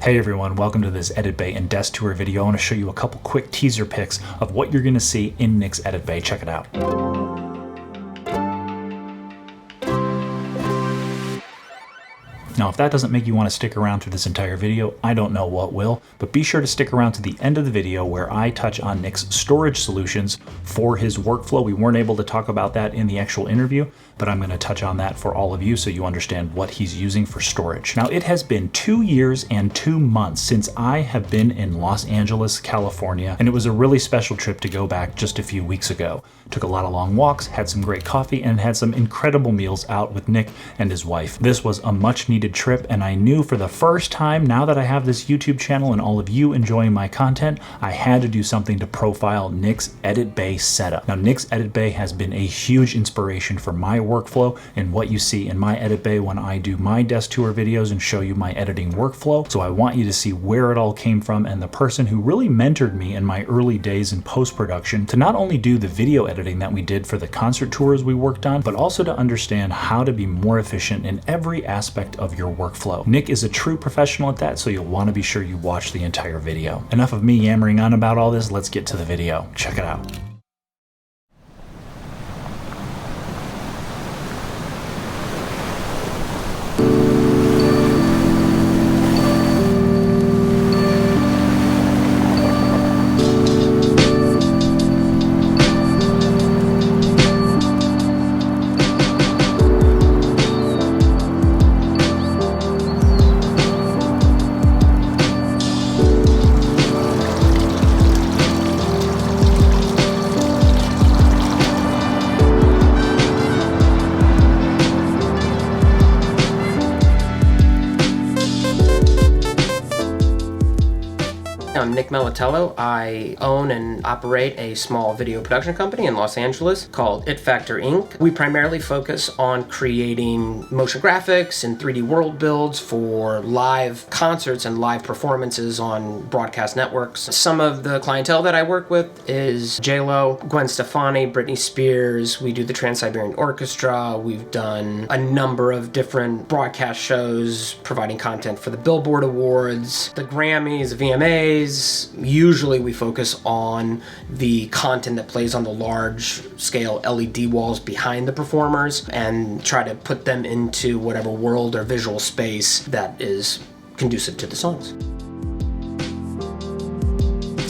Hey everyone, welcome to this Edit Bay and Desk Tour video. I want to show you a couple quick teaser pics of what you're going to see in Nick's Edit Bay. Check it out. Now, if that doesn't make you want to stick around through this entire video, I don't know what will, but be sure to stick around to the end of the video where I touch on Nick's storage solutions for his workflow. We weren't able to talk about that in the actual interview, but I'm going to touch on that for all of you so you understand what he's using for storage. Now, it has been 2 years and 2 months since I have been in Los Angeles, California, and it was a really special trip to go back just a few weeks ago. Took a lot of long walks, had some great coffee, and had some incredible meals out with Nick and his wife. This was a much needed trip, and I knew for the first time, now that I have this YouTube channel and all of you enjoying my content, I had to do something to profile Nick's Edit Bay setup. Now, Nick's Edit Bay has been a huge inspiration for my workflow and what you see in my Edit Bay when I do my desk tour videos and show you my editing workflow. So I want you to see where it all came from and the person who really mentored me in my early days in post-production to not only do the video editing that we did for the concert tours we worked on, but also to understand how to be more efficient in every aspect of your workflow. Nick is a true professional at that, so you'll want to be sure you watch the entire video. Enough of me yammering on about all this, let's get to the video. Check it out. I'm Nick Militello. I own and operate a small video production company in Los Angeles called It Factor Inc. We primarily focus on creating motion graphics and 3D world builds for live concerts and live performances on broadcast networks. Some of the clientele that I work with is J-Lo, Gwen Stefani, Britney Spears. We do the Trans-Siberian Orchestra. We've done a number of different broadcast shows providing content for the Billboard Awards, the Grammys, the VMAs. Usually we focus on the content that plays on the large scale LED walls behind the performers and try to put them into whatever world or visual space that is conducive to the songs.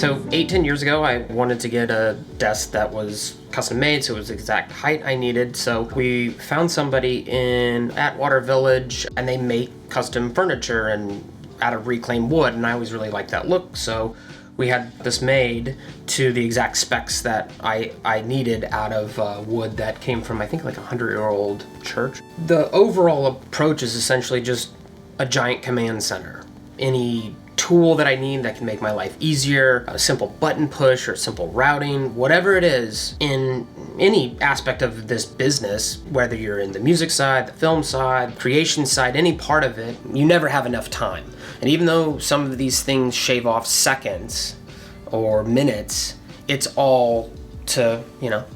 So 8-10 years ago, I wanted to get a desk that was custom made, so it was the exact height I needed. So we found somebody in Atwater Village, and they make custom furniture and out of reclaimed wood, and I always really liked that look, so we had this made to the exact specs that I needed out of wood that came from, I think, like a 100-year-old church. The overall approach is essentially just a giant command center. Any tool that I need that can make my life easier, a simple button push or simple routing, whatever it is in any aspect of this business, whether you're in the music side, the film side, creation side, any part of it, you never have enough time. And even though some of these things shave off seconds or minutes, it's all to,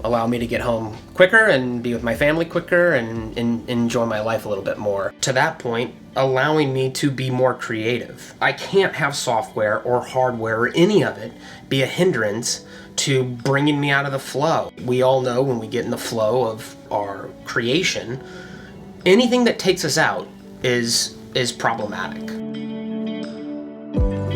allow me to get home quicker and be with my family quicker and enjoy my life a little bit more. To that point, allowing me to be more creative. I can't have software or hardware or any of it be a hindrance to bringing me out of the flow. We all know when we get in the flow of our creation, anything that takes us out is problematic.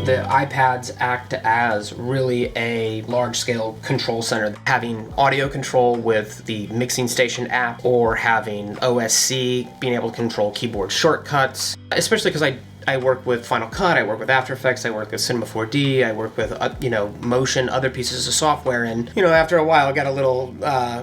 The iPads act as really a large-scale control center. Having audio control with the mixing station app or having OSC, being able to control keyboard shortcuts, especially because I work with Final Cut, I work with After Effects, I work with Cinema 4D, I work with, Motion, other pieces of software, and, after a while it got a little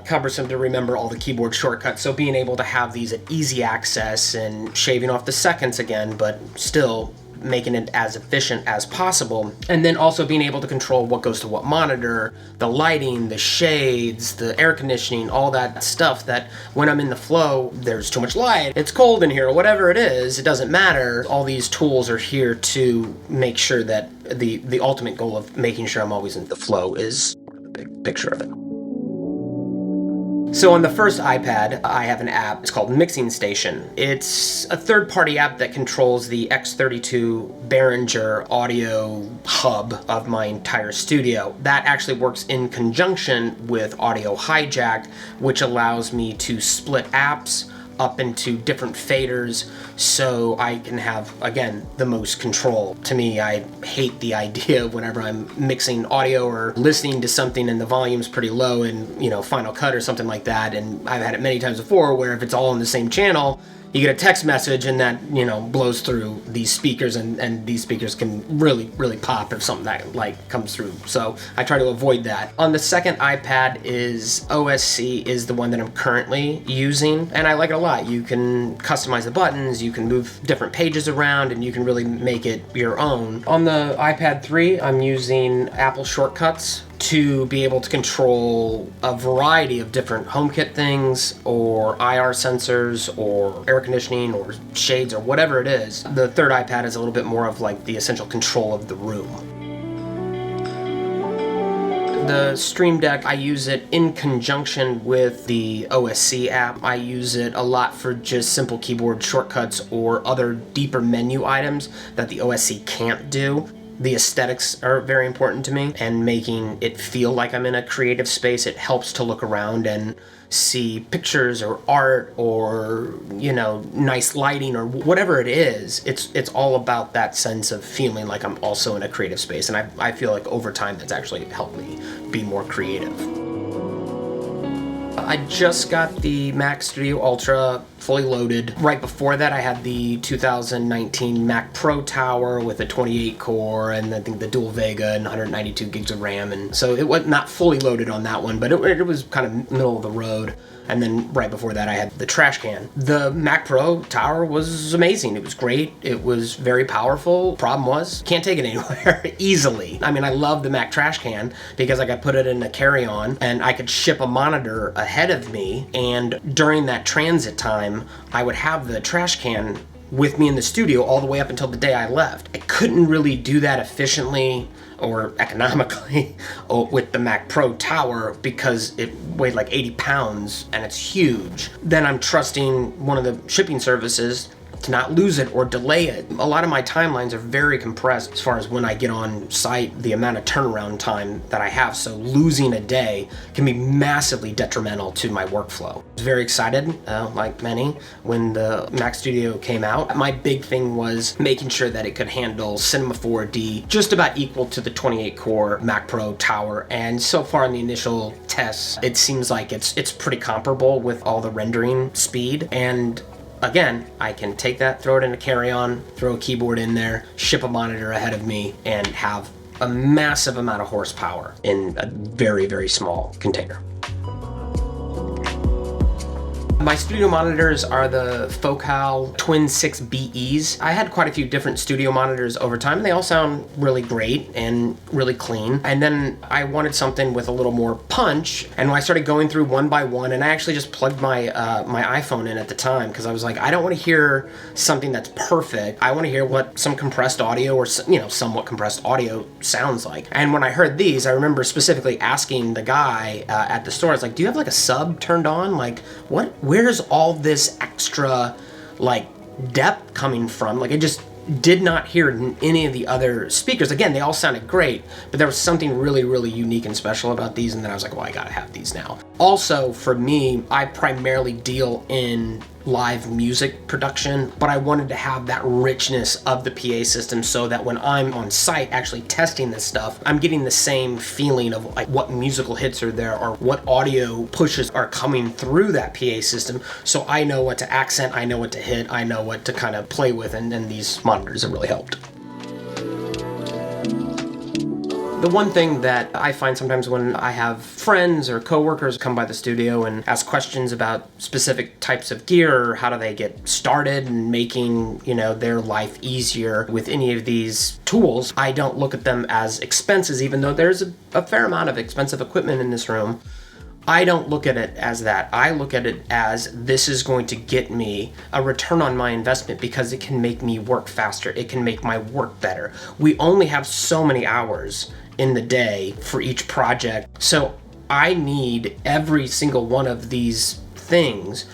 cumbersome to remember all the keyboard shortcuts, so being able to have these at easy access and shaving off the seconds again, but still making it as efficient as possible, and then also being able to control what goes to what monitor, the lighting, the shades, the air conditioning, all that stuff that when I'm in the flow, there's too much light, it's cold in here, whatever it is, it doesn't matter. All these tools are here to make sure that the ultimate goal of making sure I'm always in the flow is the big picture of it. So on the first iPad, I have an app, it's called Mixing Station. It's a third-party app that controls the X32 Behringer audio hub of my entire studio. That actually works in conjunction with Audio Hijack, which allows me to split apps up into different faders so I can have, again, the most control. To me, I hate the idea whenever I'm mixing audio or listening to something and the volume's pretty low in, Final Cut or something like that, and I've had it many times before where if it's all on the same channel, you get a text message and that, blows through these speakers and these speakers can really, really pop if something that comes through. So I try to avoid that. On the second iPad is OSC is the one that I'm currently using, and I like it a lot. You can customize the buttons, you can move different pages around, and you can really make it your own. On the iPad 3, I'm using Apple Shortcuts to be able to control a variety of different HomeKit things or IR sensors or air conditioning or shades or whatever it is. The third iPad is a little bit more of like the essential control of the room. The Stream Deck, I use it in conjunction with the OSC app. I use it a lot for just simple keyboard shortcuts or other deeper menu items that the OSC can't do. The aesthetics are very important to me, and making it feel like I'm in a creative space. It helps to look around and see pictures or art or, nice lighting or whatever it is. It's all about that sense of feeling like I'm also in a creative space, and I feel like over time that's actually helped me be more creative. I just got the Mac Studio Ultra fully loaded. Right before that, I had the 2019 Mac Pro Tower with a 28 core and I think the dual Vega and 192 gigs of RAM. And so it was not fully loaded on that one, but it was kind of middle of the road. And then right before that, I had the trash can. The Mac Pro Tower was amazing. It was great. It was very powerful. Problem was, can't take it anywhere easily. I mean, I love the Mac trash can because I could put it in a carry-on and I could ship a monitor ahead of me. And during that transit time, I would have the trash can with me in the studio all the way up until the day I left. I couldn't really do that efficiently or economically with the Mac Pro Tower because it weighed like 80 pounds and it's huge. Then I'm trusting one of the shipping services to not lose it or delay it. A lot of my timelines are very compressed as far as when I get on site, the amount of turnaround time that I have, so losing a day can be massively detrimental to my workflow. I was very excited, like many, when the Mac Studio came out. My big thing was making sure that it could handle Cinema 4D just about equal to the 28-core Mac Pro Tower, and so far in the initial tests, it seems like it's pretty comparable with all the rendering speed. And again, I can take that, throw it in a carry-on, throw a keyboard in there, ship a monitor ahead of me, and have a massive amount of horsepower in a very, very small container. My studio monitors are the Focal Twin 6BEs. I had quite a few different studio monitors over time, and they all sound really great and really clean. And then I wanted something with a little more punch, and I started going through one by one, and I actually just plugged my my iPhone in at the time because I was like, I don't want to hear something that's perfect. I want to hear what some compressed audio or somewhat compressed audio sounds like. And when I heard these, I remember specifically asking the guy at the store, I was like, do you have like a sub turned on? Like, where's all this extra depth coming from? Like, I just did not hear it in any of the other speakers. Again, they all sounded great, but there was something really, really unique and special about these, and then I was like, well, I gotta have these now. Also, for me, I primarily deal in live music production, but I wanted to have that richness of the PA system so that when I'm on site actually testing this stuff, I'm getting the same feeling of like what musical hits are there or what audio pushes are coming through that PA system, so I know what to accent, I know what to hit, I know what to kind of play with, and these monitors have really helped. The one thing that I find sometimes when I have friends or coworkers come by the studio and ask questions about specific types of gear or how do they get started in making, their life easier with any of these tools, I don't look at them as expenses, even though there's a fair amount of expensive equipment in this room. I don't look at it as that. I look at it as this is going to get me a return on my investment because it can make me work faster. It can make my work better. We only have so many hours in the day for each project. So I need every single one of these things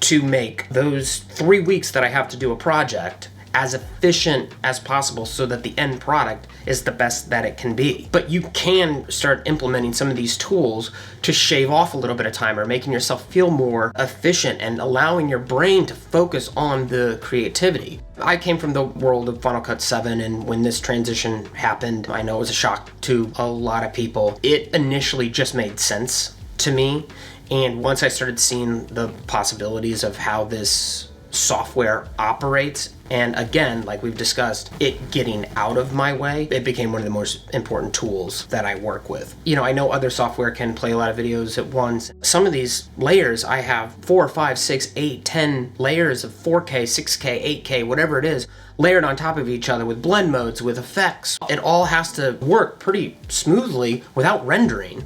to make those 3 weeks that I have to do a project as efficient as possible so that the end product is the best that it can be. But you can start implementing some of these tools to shave off a little bit of time, or making yourself feel more efficient and allowing your brain to focus on the creativity. I came from the world of Final Cut 7, and when this transition happened, I know it was a shock to a lot of people. It initially just made sense to me, and once I started seeing the possibilities of how this software operates, and again, like we've discussed, it getting out of my way, it became one of the most important tools that I work with. You know, I know other software can play a lot of videos at once. Some of these layers, I have 4, 5, 6, 8, 10 layers of 4K, 6K, 8K, whatever it is, layered on top of each other with blend modes, with effects. It all has to work pretty smoothly without rendering.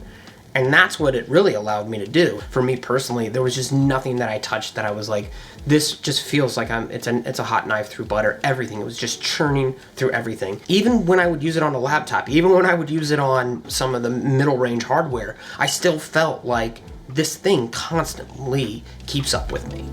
And that's what it really allowed me to do. For me personally, there was just nothing that I touched that I was like, this just feels like it's a hot knife through butter. Everything, it was just churning through everything. Even when I would use it on a laptop, even when I would use it on some of the middle range hardware, I still felt like this thing constantly keeps up with me.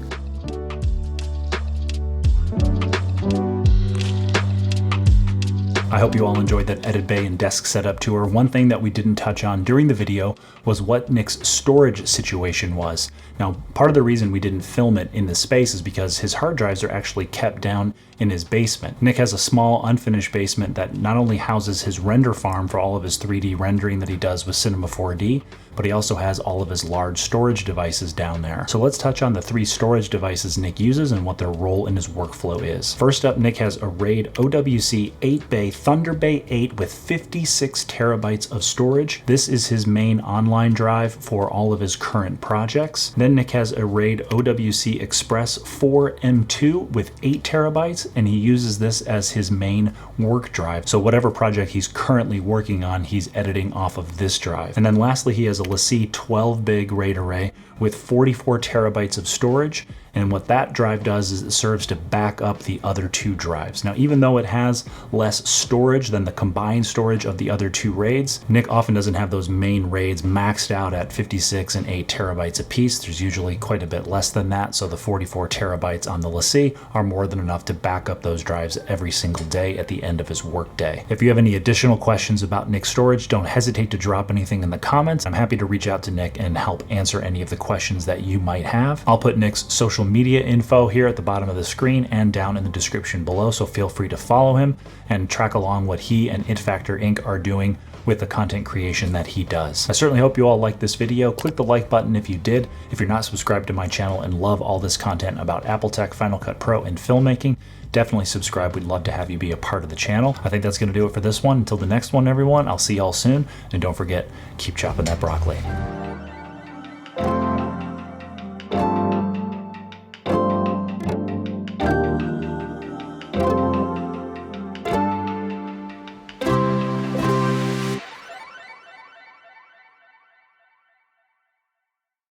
I hope you all enjoyed that edit bay and desk setup tour. One thing that we didn't touch on during the video was what Nick's storage situation was. Now, part of the reason we didn't film it in this space is because his hard drives are actually kept down in his basement. Nick has a small unfinished basement that not only houses his render farm for all of his 3D rendering that he does with Cinema 4D, but he also has all of his large storage devices down there. So let's touch on the 3 storage devices Nick uses and what their role in his workflow is. First up, Nick has a RAID OWC 8-bay Thunder Bay 8 with 56 terabytes of storage. This is his main online drive for all of his current projects. Then Nick has a RAID OWC Express 4 M2 with 8 terabytes, and he uses this as his main work drive. So whatever project he's currently working on, he's editing off of this drive. And then lastly, he has a LaCie 12 big RAID array with 44 terabytes of storage. And what that drive does is it serves to back up the other 2 drives. Now, even though it has less storage than the combined storage of the other 2 RAIDs, Nick often doesn't have those main RAIDs maxed out at 56 and 8 terabytes apiece. There's usually quite a bit less than that, so the 44 terabytes on the LaCie are more than enough to back up those drives every single day at the end of his work day. If you have any additional questions about Nick's storage, don't hesitate to drop anything in the comments. I'm happy to reach out to Nick and help answer any of the questions that you might have. I'll put Nick's social media info here at the bottom of the screen and down in the description below, so feel free to follow him and track along what he and It Factor Inc. are doing with the content creation that he does. I certainly hope you all liked this video. Click the like button if you did. If you're not subscribed to my channel and love all this content about Apple Tech, Final Cut Pro, and filmmaking, definitely subscribe. We'd love to have you be a part of the channel. I think that's going to do it for this one. Until the next one, everyone, I'll see y'all soon. And don't forget, keep chopping that broccoli.